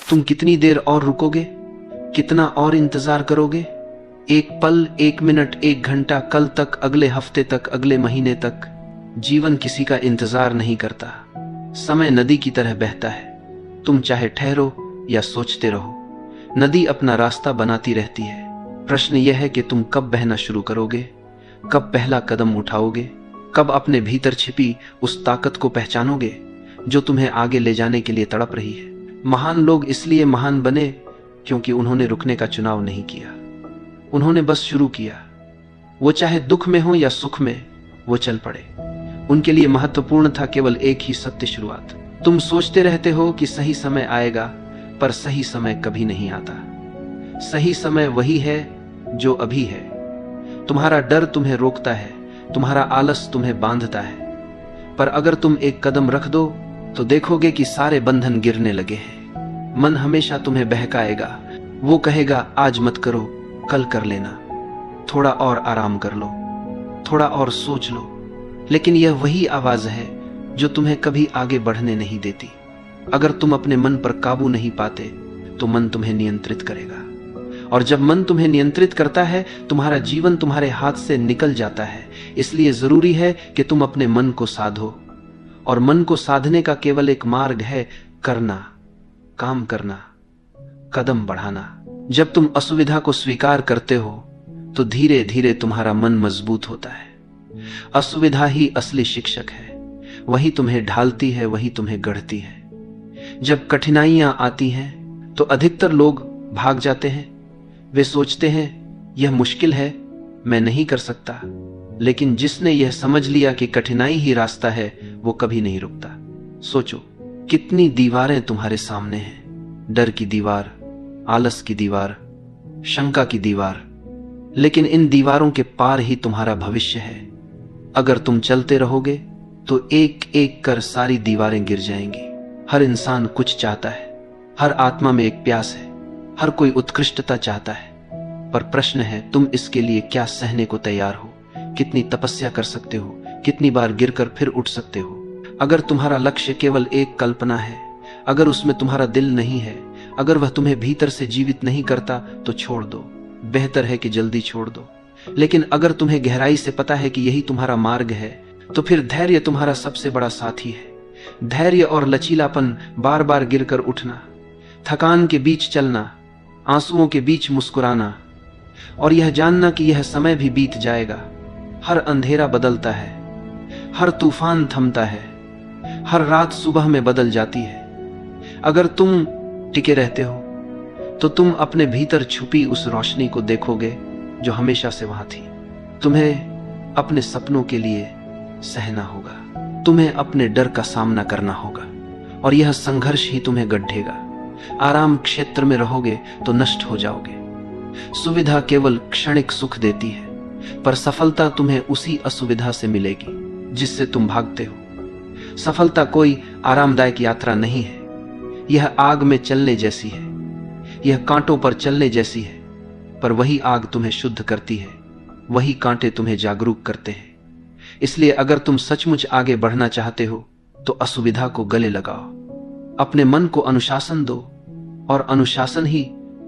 तुम कितनी देर और रुकोगे? कितना और इंतजार करोगे? एक पल, एक मिनट, एक घंटा, कल तक, अगले हफ्ते तक, अगले महीने तक। जीवन किसी का इंतजार नहीं करता। समय नदी की तरह बहता है। तुम चाहे ठहरो या सोचते रहो, नदी अपना रास्ता बनाती रहती है। प्रश्न यह है कि तुम कब बहना शुरू करोगे, कब पहला कदम उठाओगे, कब अपने भीतर छिपी उस ताकत को पहचानोगे जो तुम्हें आगे ले जाने के लिए तड़प रही है। महान लोग इसलिए महान बने क्योंकि उन्होंने रुकने का चुनाव नहीं किया, उन्होंने बस शुरू किया। वो चाहे दुख में हो या सुख में, वो चल पड़े। उनके लिए महत्वपूर्ण था केवल एक ही सत्य, शुरुआत। तुम सोचते रहते हो कि सही समय आएगा, पर सही समय कभी नहीं आता। सही समय वही है जो अभी है। तुम्हारा डर तुम्हें रोकता है, तुम्हारा आलस तुम्हें बांधता है, पर अगर तुम एक कदम रख दो तो देखोगे कि सारे बंधन गिरने लगे हैं। मन हमेशा तुम्हें बहकाएगा, वो कहेगा आज मत करो, कल कर लेना, थोड़ा और आराम कर लो, थोड़ा और सोच लो। लेकिन यह वही आवाज है जो तुम्हें कभी आगे बढ़ने नहीं देती। अगर तुम अपने मन पर काबू नहीं पाते तो मन तुम्हें नियंत्रित करेगा, और जब मन तुम्हें नियंत्रित करता है तुम्हारा जीवन तुम्हारे हाथ से निकल जाता है। इसलिए जरूरी है कि तुम अपने मन को साधो, और मन को साधने का केवल एक मार्ग है करना, काम करना, कदम बढ़ाना। जब तुम असुविधा को स्वीकार करते हो तो धीरे धीरे तुम्हारा मन मजबूत होता है। असुविधा ही असली शिक्षक है, वही तुम्हें ढालती है, वही तुम्हें गढ़ती है। जब कठिनाइयां आती हैं तो अधिकतर लोग भाग जाते हैं। वे सोचते हैं यह मुश्किल है, मैं नहीं कर सकता। लेकिन जिसने यह समझ लिया कि कठिनाई ही रास्ता है, वो कभी नहीं रुकता। सोचो कितनी दीवारें तुम्हारे सामने हैं, डर की दीवार, आलस की दीवार, शंका की दीवार, लेकिन इन दीवारों के पार ही तुम्हारा भविष्य है। अगर तुम चलते रहोगे तो एक एक कर सारी दीवारें गिर जाएंगी। हर इंसान कुछ चाहता है, हर आत्मा में एक प्यास है, हर कोई उत्कृष्टता चाहता है, पर प्रश्न है तुम इसके लिए क्या सहने को तैयार हो, कितनी तपस्या कर सकते हो, कितनी बार गिरकर फिर उठ सकते हो। अगर तुम्हारा लक्ष्य केवल एक कल्पना है, अगर उसमें तुम्हारा दिल नहीं है, अगर वह तुम्हें भीतर से जीवित नहीं करता तो छोड़ दो। बेहतर है कि जल्दी छोड़ दो। लेकिन अगर तुम्हें गहराई से पता है कि यही तुम्हारा मार्ग है, तो फिर धैर्य तुम्हारा सबसे बड़ा साथी है। धैर्य और लचीलापन, बार बार गिरकर उठना, थकान के बीच चलना, आंसुओं के बीच मुस्कुराना, और यह जानना कि यह समय भी बीत जाएगा। हर अंधेरा बदलता है, हर तूफान थमता है, हर रात सुबह में बदल जाती है। अगर तुम टिके रहते हो तो तुम अपने भीतर छुपी उस रोशनी को देखोगे जो हमेशा से वहां थी। तुम्हें अपने सपनों के लिए सहना होगा, तुम्हें अपने डर का सामना करना होगा, और यह संघर्ष ही तुम्हें गढ़ेगा। आराम क्षेत्र में रहोगे तो नष्ट हो जाओगे। सुविधा केवल क्षणिक सुख देती है, पर सफलता तुम्हें उसी असुविधा से मिलेगी जिससे तुम भागते हो। सफलता कोई आरामदायक यात्रा नहीं है, यह आग में चलने जैसी है, यह कांटों पर चलने जैसी है, पर वही आग तुम्हें शुद्ध करती है, वही कांटे तुम्हें जागरूक करते हैं। इसलिए अगर तुम सचमुच आगे बढ़ना चाहते हो तो असुविधा को गले लगाओ, अपने मन को अनुशासन दो, और अनुशासन ही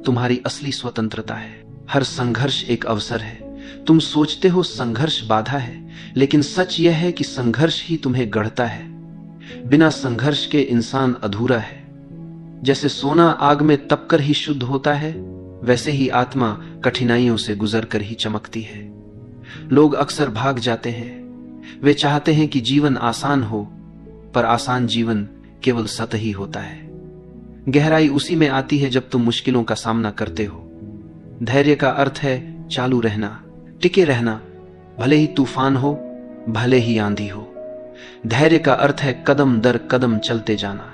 तुम्हारी असली स्वतंत्रता है। हर संघर्ष एक अवसर है। तुम सोचते हो संघर्ष बाधा है, लेकिन सच यह है कि संघर्ष ही तुम्हें गढ़ता है। बिना संघर्ष के इंसान अधूरा है। जैसे सोना आग में तपकर ही शुद्ध होता है, वैसे ही आत्मा कठिनाइयों से गुजरकर ही चमकती है। लोग अक्सर भाग जाते हैं, वे चाहते हैं कि जीवन आसान हो, पर आसान जीवन केवल सतही होता है। गहराई उसी में आती है जब तुम मुश्किलों का सामना करते हो। धैर्य का अर्थ है चालू रहना, टिके रहना, भले ही तूफान हो, भले ही आंधी हो। धैर्य का अर्थ है कदम दर कदम चलते जाना।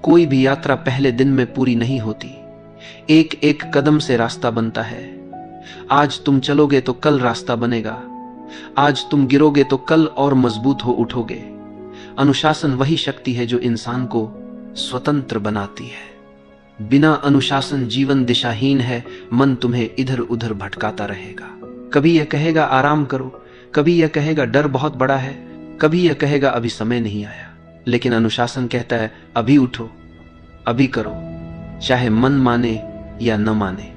कोई भी यात्रा पहले दिन में पूरी नहीं होती, एक एक कदम से रास्ता बनता है। आज तुम चलोगे तो कल रास्ता बनेगा, आज तुम गिरोगे तो कल और मजबूत हो उठोगे। अनुशासन वही शक्ति है जो इंसान को स्वतंत्र बनाती है। बिना अनुशासन जीवन दिशाहीन है, मन तुम्हें इधर उधर भटकाता रहेगा। कभी यह कहेगा आराम करो, कभी यह कहेगा डर बहुत बड़ा है, कभी यह कहेगा अभी समय नहीं आया। लेकिन अनुशासन कहता है अभी उठो, अभी करो, चाहे मन माने या न माने।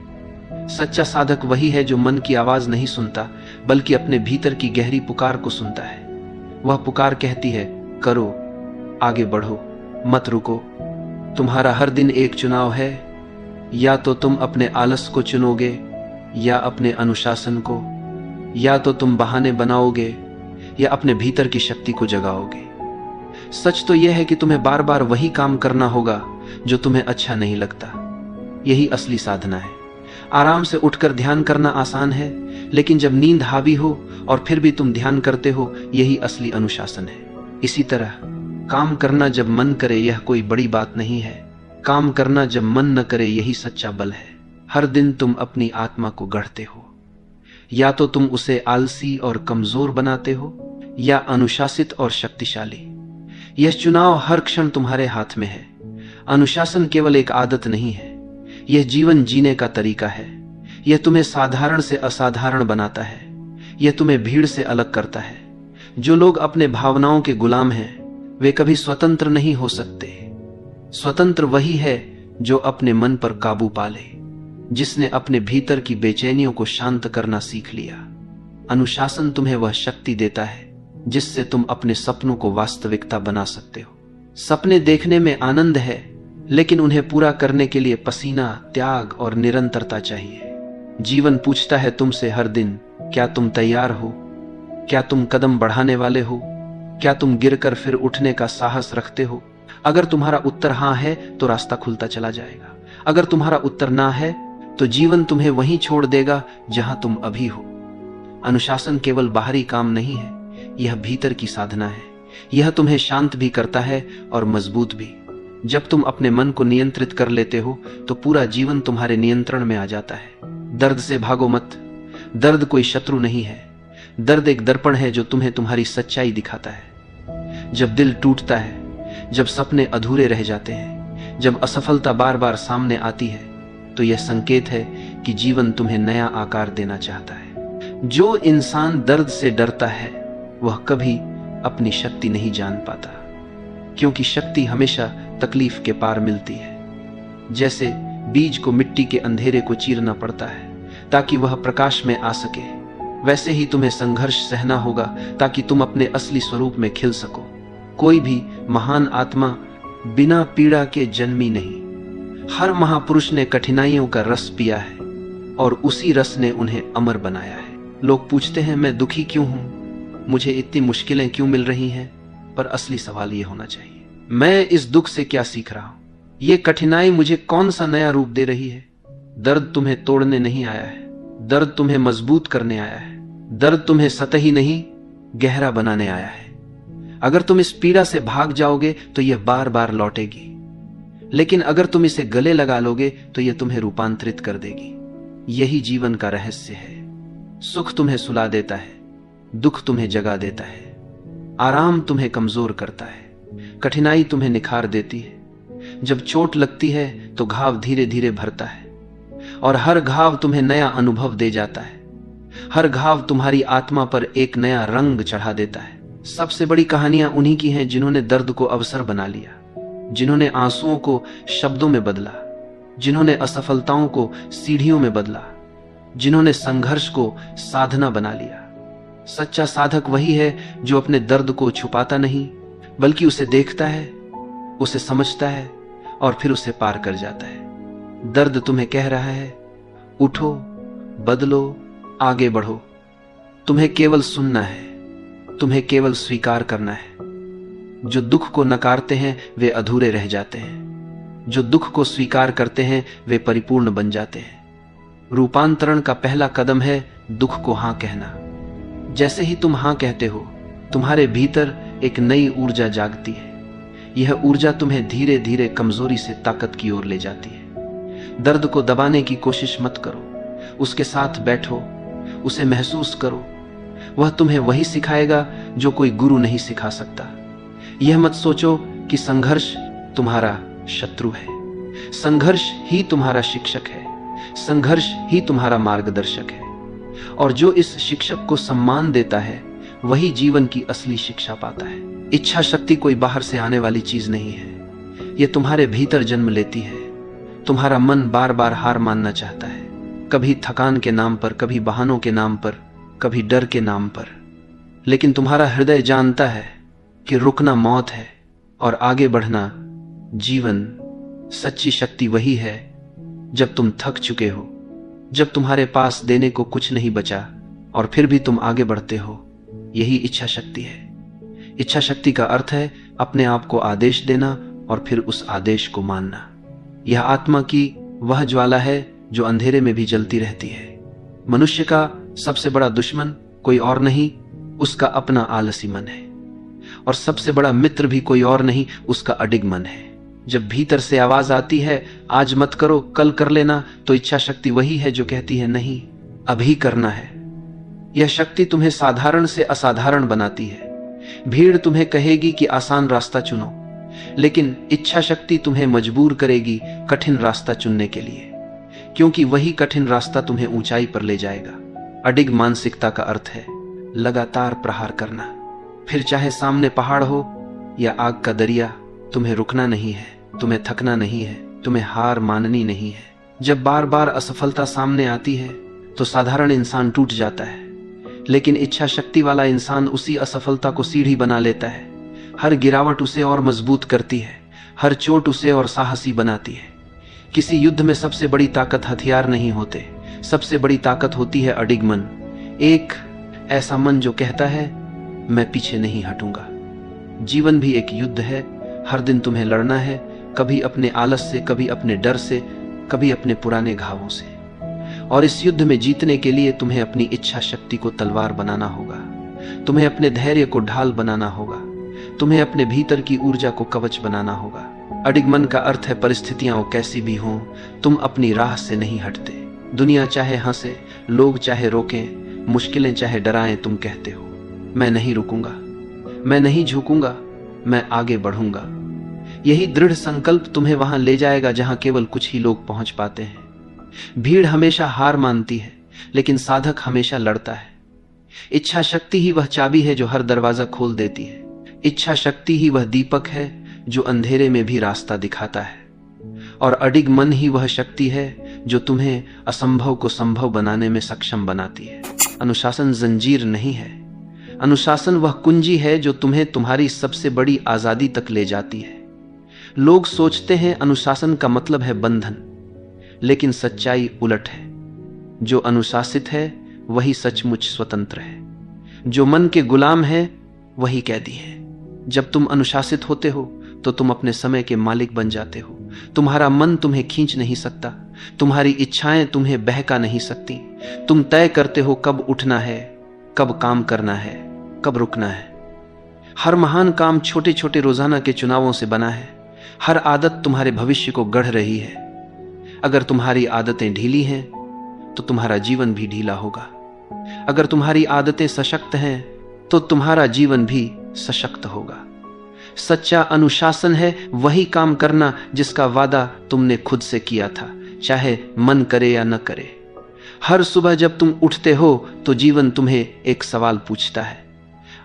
सच्चा साधक वही है जो मन की आवाज नहीं सुनता, बल्कि अपने भीतर की गहरी पुकार को सुनता है। वह पुकार कहती है, करो, आगे बढ़ो, मत रुको। तुम्हारा हर दिन एक चुनाव है, या तो तुम अपने आलस को चुनोगे या अपने अनुशासन को, या तो तुम बहाने बनाओगे या अपने भीतर की शक्ति को जगाओगे। सच तो यह है कि तुम्हें बार बार वही काम करना होगा जो तुम्हें अच्छा नहीं लगता। यही असली साधना है। आराम से उठकर ध्यान करना आसान है, लेकिन जब नींद हावी हो और फिर भी तुम ध्यान करते हो, यही असली अनुशासन है। इसी तरह काम करना जब मन करे यह कोई बड़ी बात नहीं है, काम करना जब मन न करे यही सच्चा बल है। हर दिन तुम अपनी आत्मा को गढ़ते हो, या तो तुम उसे आलसी और कमजोर बनाते हो या अनुशासित और शक्तिशाली। यह चुनाव हर क्षण तुम्हारे हाथ में है। अनुशासन केवल एक आदत नहीं है, यह जीवन जीने का तरीका है। यह तुम्हें साधारण से असाधारण बनाता है, यह तुम्हें भीड़ से अलग करता है। जो लोग अपने भावनाओं के गुलाम हैं, वे कभी स्वतंत्र नहीं हो सकते। स्वतंत्र वही है जो अपने मन पर काबू पा ले, जिसने अपने भीतर की बेचैनियों को शांत करना सीख लिया। अनुशासन तुम्हें वह शक्ति देता है जिससे तुम अपने सपनों को वास्तविकता बना सकते हो। सपने देखने में आनंद है, लेकिन उन्हें पूरा करने के लिए पसीना, त्याग और निरंतरता चाहिए। जीवन पूछता है तुमसे हर दिन, क्या तुम तैयार हो? क्या तुम कदम बढ़ाने वाले हो? क्या तुम गिरकर फिर उठने का साहस रखते हो? अगर तुम्हारा उत्तर हां है तो रास्ता खुलता चला जाएगा। अगर तुम्हारा उत्तर ना है तो जीवन तुम्हें वहीं छोड़ देगा जहां तुम अभी हो। अनुशासन केवल बाहरी काम नहीं है, यह भीतर की साधना है। यह तुम्हें शांत भी करता है और मजबूत भी। जब तुम अपने मन को नियंत्रित कर लेते हो तो पूरा जीवन तुम्हारे नियंत्रण में आ जाता है। दर्द से भागो मत। दर्द कोई शत्रु नहीं है। दर्द एक दर्पण है जो तुम्हें तुम्हारी सच्चाई दिखाता है। जब दिल टूटता है, जब सपने अधूरे रह जाते हैं, जब असफलता बार बार सामने आती है, तो यह संकेत है कि जीवन तुम्हें नया आकार देना चाहता है। जो इंसान दर्द से डरता है वह कभी अपनी शक्ति नहीं जान पाता, क्योंकि शक्ति हमेशा तकलीफ के पार मिलती है। जैसे बीज को मिट्टी के अंधेरे को चीरना पड़ता है ताकि वह प्रकाश में आ सके, वैसे ही तुम्हें संघर्ष सहना होगा ताकि तुम अपने असली स्वरूप में खिल सको। कोई भी महान आत्मा बिना पीड़ा के जन्मी नहीं। हर महापुरुष ने कठिनाइयों का रस पिया है और उसी रस ने उन्हें अमर बनाया है। लोग पूछते हैं, मैं दुखी क्यों हूं, मुझे इतनी मुश्किलें क्यों मिल रही हैं? पर असली सवाल यह होना चाहिए, मैं इस दुख से क्या सीख रहा हूं? ये कठिनाई मुझे कौन सा नया रूप दे रही है? दर्द तुम्हें तोड़ने नहीं आया है, दर्द तुम्हें मजबूत करने आया है। दर्द तुम्हें सतही नहीं, गहरा बनाने आया है। अगर तुम इस पीड़ा से भाग जाओगे तो यह बार बार लौटेगी, लेकिन अगर तुम इसे गले लगा लोगे तो यह तुम्हें रूपांतरित कर देगी। यही जीवन का रहस्य है। सुख तुम्हें सुला देता है, दुख तुम्हें जगा देता है, आराम तुम्हें कमजोर करता है, कठिनाई तुम्हें निखार देती है। जब चोट लगती है तो घाव धीरे धीरे भरता है, और हर घाव तुम्हें नया अनुभव दे जाता है। हर घाव तुम्हारी आत्मा पर एक नया रंग चढ़ा देता है। सबसे बड़ी कहानियां उन्हीं की हैं जिन्होंने दर्द को अवसर बना लिया, जिन्होंने आंसुओं को शब्दों में बदला, जिन्होंने असफलताओं को सीढ़ियों में बदला, जिन्होंने संघर्ष को साधना बना लिया। सच्चा साधक वही है जो अपने दर्द को छुपाता नहीं, बल्कि उसे देखता है, उसे समझता है और फिर उसे पार कर जाता है। दर्द तुम्हें कह रहा है, उठो, बदलो, आगे बढ़ो। तुम्हें केवल सुनना है, तुम्हें केवल स्वीकार करना है। जो दुख को नकारते हैं वे अधूरे रह जाते हैं, जो दुख को स्वीकार करते हैं वे परिपूर्ण बन जाते हैं। रूपांतरण का पहला कदम है दुख को हां कहना। जैसे ही तुम हां कहते हो, तुम्हारे भीतर एक नई ऊर्जा जागती है। यह ऊर्जा तुम्हें धीरे धीरे कमजोरी से ताकत की ओर ले जाती है। दर्द को दबाने की कोशिश मत करो, उसके साथ बैठो, उसे महसूस करो। वह तुम्हें वही सिखाएगा जो कोई गुरु नहीं सिखा सकता। यह मत सोचो कि संघर्ष तुम्हारा शत्रु है। संघर्ष ही तुम्हारा शिक्षक है, संघर्ष ही तुम्हारा मार्गदर्शक है। और जो इस शिक्षक को सम्मान देता है वही जीवन की असली शिक्षा पाता है। इच्छा शक्ति कोई बाहर से आने वाली चीज नहीं है, यह तुम्हारे भीतर जन्म लेती है। तुम्हारा मन बार बार हार मानना चाहता है, कभी थकान के नाम पर, कभी बहानों के नाम पर, कभी डर के नाम पर। लेकिन तुम्हारा हृदय जानता है कि रुकना मौत है और आगे बढ़ना जीवन। सच्ची शक्ति वही है जब तुम थक चुके हो, जब तुम्हारे पास देने को कुछ नहीं बचा और फिर भी तुम आगे बढ़ते हो। यही इच्छा शक्ति है। इच्छा शक्ति का अर्थ है अपने आप को आदेश देना और फिर उस आदेश को मानना। यह आत्मा की वह ज्वाला है जो अंधेरे में भी जलती रहती है। मनुष्य का सबसे बड़ा दुश्मन कोई और नहीं, उसका अपना आलसी मन है। और सबसे बड़ा मित्र भी कोई और नहीं, उसका अडिग मन है। जब भीतर से आवाज आती है आज मत करो, कल कर लेना, तो इच्छा शक्ति वही है जो कहती है नहीं, अभी करना है। यह शक्ति तुम्हें साधारण से असाधारण बनाती है। भीड़ तुम्हें कहेगी कि आसान रास्ता चुनो, लेकिन इच्छा शक्ति तुम्हें मजबूर करेगी कठिन रास्ता चुनने के लिए, क्योंकि वही कठिन रास्ता तुम्हें ऊंचाई पर ले जाएगा। अडिग मानसिकता का अर्थ है लगातार प्रहार करना, फिर चाहे सामने पहाड़ हो या आग का दरिया। तुम्हें रुकना नहीं है, तुम्हें थकना नहीं है, तुम्हें हार माननी नहीं है। जब बार बार असफलता सामने आती है तो साधारण इंसान टूट जाता है, लेकिन इच्छा शक्ति वाला इंसान उसी असफलता को सीढ़ी बना लेता है। हर गिरावट उसे और मजबूत करती है, हर चोट उसे और साहसी बनाती है। किसी युद्ध में सबसे बड़ी ताकत हथियार नहीं होते, सबसे बड़ी ताकत होती है अडिग मन। एक ऐसा मन जो कहता है मैं पीछे नहीं हटूंगा। जीवन भी एक युद्ध है। हर दिन तुम्हें लड़ना है, कभी अपने आलस से, कभी अपने डर से, कभी अपने पुराने घावों से। और इस युद्ध में जीतने के लिए तुम्हें अपनी इच्छा शक्ति को तलवार बनाना होगा, तुम्हें अपने धैर्य को ढाल बनाना होगा, तुम्हें अपने भीतर की ऊर्जा को कवच बनाना होगा। अडिग मन का अर्थ है परिस्थितियां कैसी भी हों, तुम अपनी राह से नहीं हटते। दुनिया चाहे हंसे, लोग चाहे रोकें, मुश्किलें चाहे डराएं, तुम कहते हो मैं नहीं रुकूंगा, मैं नहीं झुकूंगा, मैं आगे बढ़ूंगा। यही दृढ़ संकल्प तुम्हें वहां ले जाएगा जहां केवल कुछ ही लोग पहुंच पाते हैं। भीड़ हमेशा हार मानती है, लेकिन साधक हमेशा लड़ता है। इच्छा शक्ति ही वह चाबी है जो हर दरवाजा खोल देती है। इच्छा शक्ति ही वह दीपक है जो अंधेरे में भी रास्ता दिखाता है। और अडिग मन ही वह शक्ति है जो तुम्हें असंभव को संभव बनाने में सक्षम बनाती है। अनुशासन जंजीर नहीं है, अनुशासन वह कुंजी है जो तुम्हें तुम्हारी सबसे बड़ी आजादी तक ले जाती है। लोग सोचते हैं अनुशासन का मतलब है बंधन, लेकिन सच्चाई उलट है। जो अनुशासित है वही सचमुच स्वतंत्र है। जो मन के गुलाम है वही कैदी है। जब तुम अनुशासित होते हो तो तुम अपने समय के मालिक बन जाते हो। तुम्हारा मन तुम्हें खींच नहीं सकता, तुम्हारी इच्छाएं तुम्हें बहका नहीं सकती। तुम तय करते हो कब उठना है, कब काम करना है, कब रुकना है। हर महान काम छोटे छोटे रोजाना के चुनावों से बना है। हर आदत तुम्हारे भविष्य को गढ़ रही है। अगर तुम्हारी आदतें ढीली हैं तो तुम्हारा जीवन भी ढीला होगा। अगर तुम्हारी आदतें सशक्त हैं तो तुम्हारा जीवन भी सशक्त होगा। सच्चा अनुशासन है वही काम करना जिसका वादा तुमने खुद से किया था, चाहे मन करे या न करे। हर सुबह जब तुम उठते हो तो जीवन तुम्हें एक सवाल पूछता है,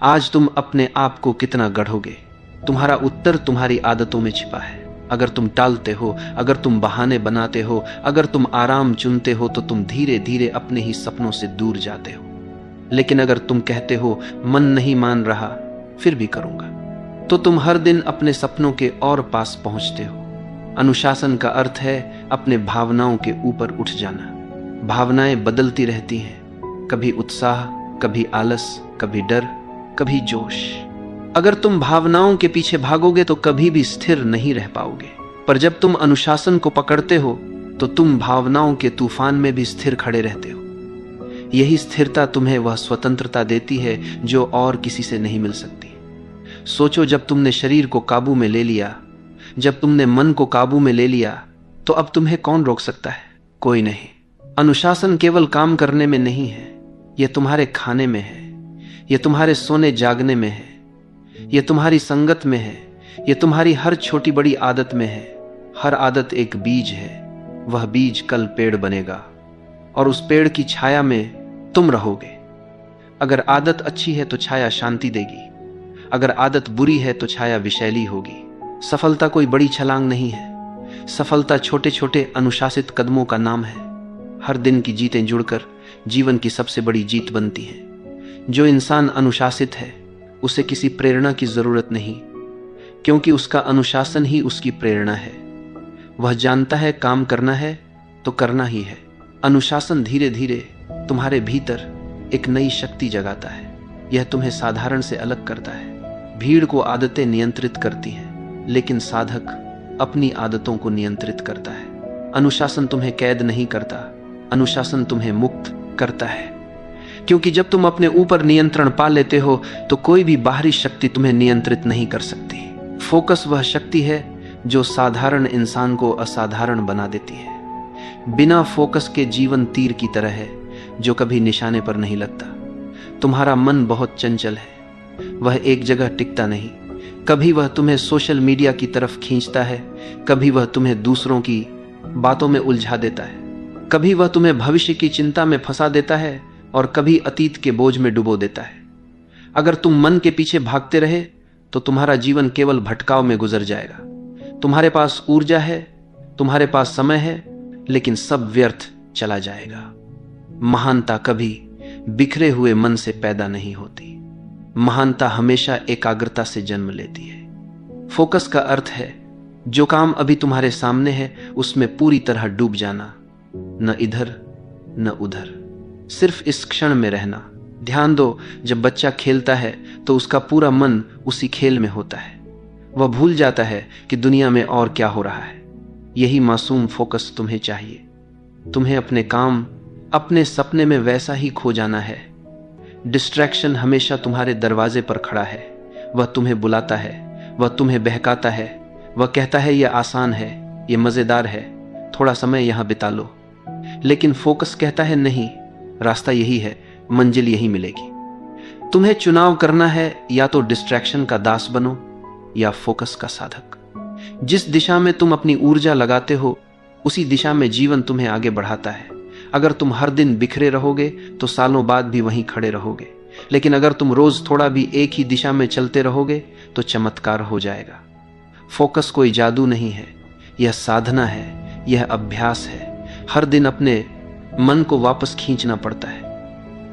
आज तुम अपने आप को कितना गढ़ोगे? तुम्हारा उत्तर तुम्हारी आदतों में छिपा है। अगर तुम टालते हो, अगर तुम बहाने बनाते हो, अगर तुम आराम चुनते हो तो तुम धीरे धीरे अपने ही सपनों से दूर जाते हो। लेकिन अगर तुम कहते हो मन नहीं मान रहा फिर भी करूंगा, तो तुम हर दिन अपने सपनों के और पास पहुंचते हो। अनुशासन का अर्थ है अपने भावनाओं के ऊपर उठ जाना। भावनाएं बदलती रहती हैं, कभी उत्साह, कभी आलस, कभी डर, कभी जोश। अगर तुम भावनाओं के पीछे भागोगे तो कभी भी स्थिर नहीं रह पाओगे। पर जब तुम अनुशासन को पकड़ते हो तो तुम भावनाओं के तूफान में भी स्थिर खड़े रहते हो। यही स्थिरता तुम्हें वह स्वतंत्रता देती है जो और किसी से नहीं मिल सकती। सोचो, जब तुमने शरीर को काबू में ले लिया, जब तुमने मन को काबू में ले लिया, तो अब तुम्हें कौन रोक सकता है? कोई नहीं। अनुशासन केवल काम करने में नहीं है, यह तुम्हारे खाने में है, यह तुम्हारे सोने जागने में है, यह तुम्हारी संगत में है, यह तुम्हारी हर छोटी बड़ी आदत में है। हर आदत एक बीज है, वह बीज कल पेड़ बनेगा और उस पेड़ की छाया में तुम रहोगे। अगर आदत अच्छी है तो छाया शांति देगी, अगर आदत बुरी है तो छाया विषैली होगी। सफलता कोई बड़ी छलांग नहीं है, सफलता छोटे छोटे अनुशासित कदमों का नाम है। हर दिन की जीतें जुड़कर जीवन की सबसे बड़ी जीत बनती हैं। जो इंसान अनुशासित है उसे किसी प्रेरणा की जरूरत नहीं, क्योंकि उसका अनुशासन ही उसकी प्रेरणा है। वह जानता है काम करना है तो करना ही है। अनुशासन धीरे धीरे तुम्हारे भीतर एक नई शक्ति जगाता है। यह तुम्हें साधारण से अलग करता है। भीड़ को आदतें नियंत्रित करती हैं, लेकिन साधक अपनी आदतों को नियंत्रित करता है। अनुशासन तुम्हें कैद नहीं करता, अनुशासन तुम्हें मुक्त करता है। क्योंकि जब तुम अपने ऊपर नियंत्रण पा लेते हो तो कोई भी बाहरी शक्ति तुम्हें नियंत्रित नहीं कर सकती। फोकस वह शक्ति है जो साधारण इंसान को असाधारण बना देती है। बिना फोकस के जीवन तीर की तरह है जो कभी निशाने पर नहीं लगता। तुम्हारा मन बहुत चंचल है, वह एक जगह टिकता नहीं। कभी वह तुम्हें सोशल मीडिया की तरफ खींचता है, कभी वह तुम्हें दूसरों की बातों में उलझा देता है, कभी वह तुम्हें भविष्य की चिंता में फंसा देता है और कभी अतीत के बोझ में डुबो देता है। अगर तुम मन के पीछे भागते रहे तो तुम्हारा जीवन केवल भटकाव में गुजर जाएगा। तुम्हारे पास ऊर्जा है, तुम्हारे पास समय है, लेकिन सब व्यर्थ चला जाएगा। महानता कभी बिखरे हुए मन से पैदा नहीं होती। महानता हमेशा एकाग्रता से जन्म लेती है। फोकस का अर्थ है जो काम अभी तुम्हारे सामने है उसमें पूरी तरह डूब जाना, न इधर न उधर, सिर्फ इस क्षण में रहना। ध्यान दो, जब बच्चा खेलता है तो उसका पूरा मन उसी खेल में होता है। वह भूल जाता है कि दुनिया में और क्या हो रहा है। यही मासूम फोकस तुम्हें चाहिए। तुम्हें अपने काम, अपने सपने में वैसा ही खो जाना है। डिस्ट्रैक्शन हमेशा तुम्हारे दरवाजे पर खड़ा है। वह तुम्हें बुलाता है, वह तुम्हें बहकाता है, वह कहता है यह आसान है, यह मजेदार है, थोड़ा समय यहां बिता लो। लेकिन फोकस कहता है नहीं, रास्ता यही है, मंजिल यही मिलेगी। तुम्हें चुनाव करना है, या तो डिस्ट्रैक्शन का दास बनो या फोकस का साधक। जिस दिशा में तुम अपनी ऊर्जा लगाते हो उसी दिशा में जीवन तुम्हें आगे बढ़ाता है। अगर तुम हर दिन बिखरे रहोगे तो सालों बाद भी वहीं खड़े रहोगे, लेकिन अगर तुम रोज थोड़ा भी एक ही दिशा में चलते रहोगे तो चमत्कार हो जाएगा। फोकस कोई जादू नहीं है, यह साधना है, यह अभ्यास है। हर दिन अपने मन को वापस खींचना पड़ता है।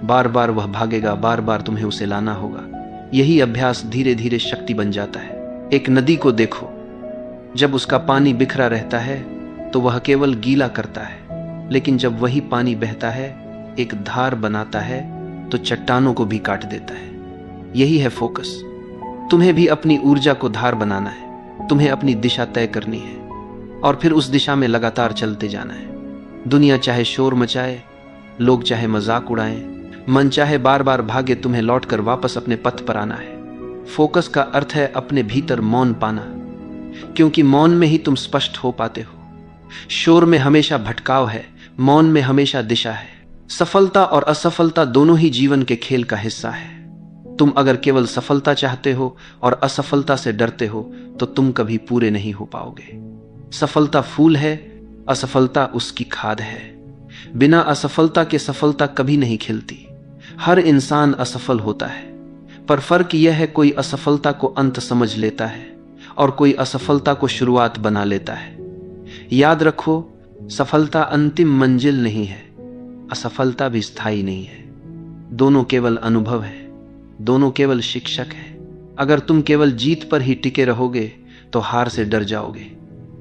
बार बार वह भागेगा, बार बार तुम्हें उसे लाना होगा। यही अभ्यास धीरे धीरे शक्ति बन जाता है। एक नदी को देखो, जब उसका पानी बिखरा रहता है तो वह केवल गीला करता है, लेकिन जब वही पानी बहता है, एक धार बनाता है, तो चट्टानों को भी काट देता है। यही है फोकस। तुम्हें भी अपनी ऊर्जा को धार बनाना है। तुम्हें अपनी दिशा तय करनी है और फिर उस दिशा में लगातार चलते जाना है। दुनिया चाहे शोर मचाए, लोग चाहे मजाक उड़ाएं, मन चाहे बार बार भागे, तुम्हें लौटकर वापस अपने पथ पर आना है। फोकस का अर्थ है अपने भीतर मौन पाना, क्योंकि मौन में ही तुम स्पष्ट हो पाते हो। शोर में हमेशा भटकाव है, मौन में हमेशा दिशा है। सफलता और असफलता दोनों ही जीवन के खेल का हिस्सा है। तुम अगर केवल सफलता चाहते हो और असफलता से डरते हो तो तुम कभी पूरे नहीं हो पाओगे। सफलता फूल है, असफलता उसकी खाद है। बिना असफलता के सफलता कभी नहीं खिलती। हर इंसान असफल होता है, पर फर्क यह है कोई असफलता को अंत समझ लेता है और कोई असफलता को शुरुआत बना लेता है। याद रखो, सफलता अंतिम मंजिल नहीं है, असफलता भी स्थायी नहीं है। दोनों केवल अनुभव है, दोनों केवल शिक्षक है। अगर तुम केवल जीत पर ही टिके रहोगे तो हार से डर जाओगे,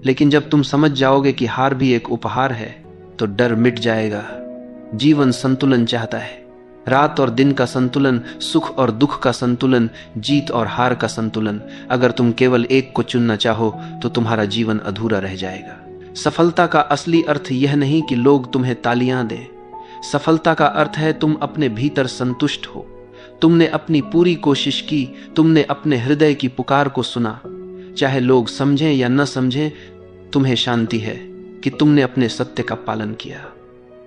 लेकिन जब तुम समझ जाओगे कि हार भी एक उपहार है तो डर मिट जाएगा। जीवन संतुलन चाहता है, रात और दिन का संतुलन, सुख और दुख का संतुलन, जीत और हार का संतुलन। अगर तुम केवल एक को चुनना चाहो तो तुम्हारा जीवन अधूरा रह जाएगा। सफलता का असली अर्थ यह नहीं कि लोग तुम्हें तालियां दें। सफलता का अर्थ है तुम अपने भीतर संतुष्ट हो, तुमने अपनी पूरी कोशिश की, तुमने अपने हृदय की पुकार को सुना। चाहे लोग समझें या न समझें, तुम्हें शांति है कि तुमने अपने सत्य का पालन किया।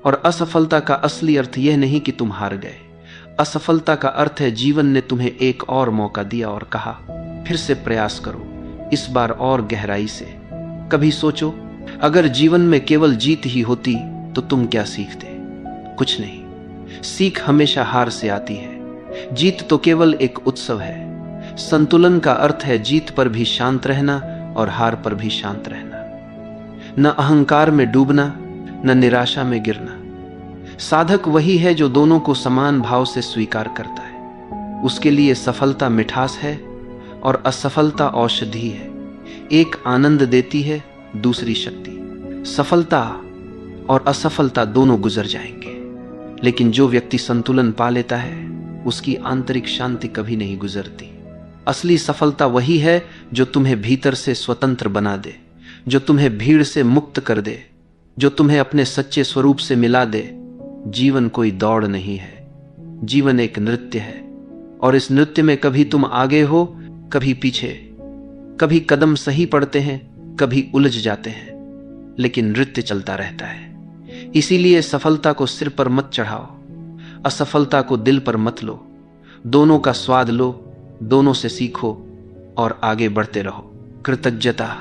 और असफलता का असली अर्थ यह नहीं कि तुम हार गए। असफलता का अर्थ है जीवन ने तुम्हें एक और मौका दिया और कहा फिर से प्रयास करो, इस बार और गहराई से। कभी सोचो, अगर जीवन में केवल जीत ही होती तो तुम क्या सीखते? कुछ नहीं। सीख हमेशा हार से आती है। जीत तो केवल एक उत्सव है। संतुलन का अर्थ है जीत पर भी शांत रहना और हार पर भी शांत रहना। न अहंकार में डूबना, न निराशा में गिरना। साधक वही है जो दोनों को समान भाव से स्वीकार करता है। उसके लिए सफलता मिठास है और असफलता औषधि है। एक आनंद देती है, दूसरी शक्ति। सफलता और असफलता दोनों गुजर जाएंगे, लेकिन जो व्यक्ति संतुलन पा लेता है उसकी आंतरिक शांति कभी नहीं गुजरती। असली सफलता वही है जो तुम्हें भीतर से स्वतंत्र बना दे, जो तुम्हें भीड़ से मुक्त कर दे, जो तुम्हें अपने सच्चे स्वरूप से मिला दे। जीवन कोई दौड़ नहीं है, जीवन एक नृत्य है, और इस नृत्य में कभी तुम आगे हो, कभी पीछे, कभी कदम सही पड़ते हैं, कभी उलझ जाते हैं, लेकिन नृत्य चलता रहता है। इसीलिए सफलता को सिर पर मत चढ़ाओ, असफलता को दिल पर मत लो। दोनों का स्वाद लो, दोनों से सीखो और आगे बढ़ते रहो। कृतज्ञता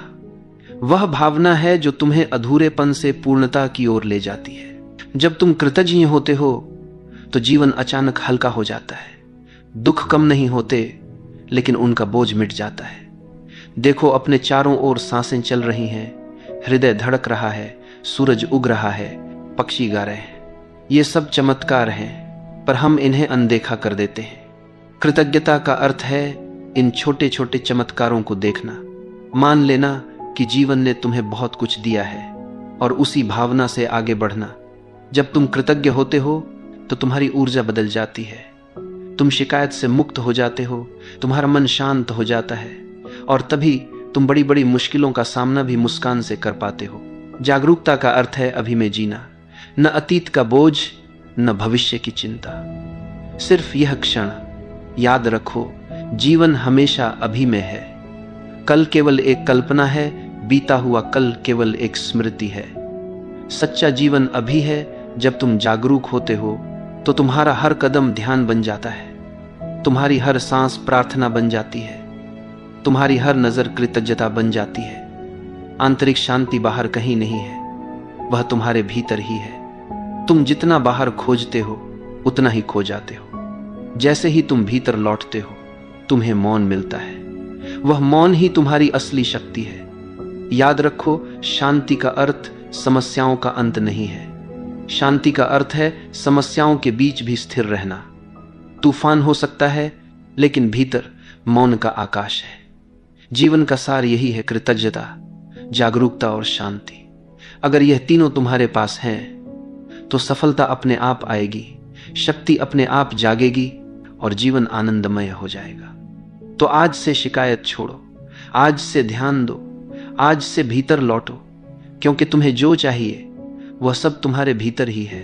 वह भावना है जो तुम्हें अधूरेपन से पूर्णता की ओर ले जाती है। जब तुम कृतज्ञ होते हो तो जीवन अचानक हल्का हो जाता है। दुख कम नहीं होते, लेकिन उनका बोझ मिट जाता है। देखो, अपने चारों ओर सांसें चल रही हैं, हृदय धड़क रहा है, सूरज उग रहा है, पक्षी गा रहे हैं। ये सब चमत्कार हैं, पर हम इन्हें अनदेखा कर देते हैं। कृतज्ञता का अर्थ है इन छोटे छोटे चमत्कारों को देखना, मान लेना कि जीवन ने तुम्हें बहुत कुछ दिया है और उसी भावना से आगे बढ़ना। जब तुम कृतज्ञ होते हो तो तुम्हारी ऊर्जा बदल जाती है, तुम शिकायत से मुक्त हो जाते हो, तुम्हारा मन शांत हो जाता है, और तभी तुम बड़ी बड़ी मुश्किलों का सामना भी मुस्कान से कर पाते हो। जागरूकता का अर्थ है अभी में जीना, न अतीत का बोझ, न भविष्य की चिंता, सिर्फ यह क्षण। याद रखो, जीवन हमेशा अभी में है। कल केवल एक कल्पना है, बीता हुआ कल केवल एक स्मृति है। सच्चा जीवन अभी है। जब तुम जागरूक होते हो तो तुम्हारा हर कदम ध्यान बन जाता है, तुम्हारी हर सांस प्रार्थना बन जाती है, तुम्हारी हर नजर कृतज्ञता बन जाती है। आंतरिक शांति बाहर कहीं नहीं है, वह तुम्हारे भीतर ही है। तुम जितना बाहर खोजते हो उतना ही खो जाते हो। जैसे ही तुम भीतर लौटते हो तुम्हें मौन मिलता है, वह मौन ही तुम्हारी असली शक्ति है। याद रखो, शांति का अर्थ समस्याओं का अंत नहीं है, शांति का अर्थ है समस्याओं के बीच भी स्थिर रहना। तूफान हो सकता है, लेकिन भीतर मौन का आकाश है। जीवन का सार यही है, कृतज्ञता, जागरूकता और शांति। अगर यह तीनों तुम्हारे पास हैं तो सफलता अपने आप आएगी, शक्ति अपने आप जागेगी और जीवन आनंदमय हो जाएगा। तो आज से शिकायत छोड़ो, आज से ध्यान दो, आज से भीतर लौटो, क्योंकि तुम्हें जो चाहिए वह सब तुम्हारे भीतर ही है।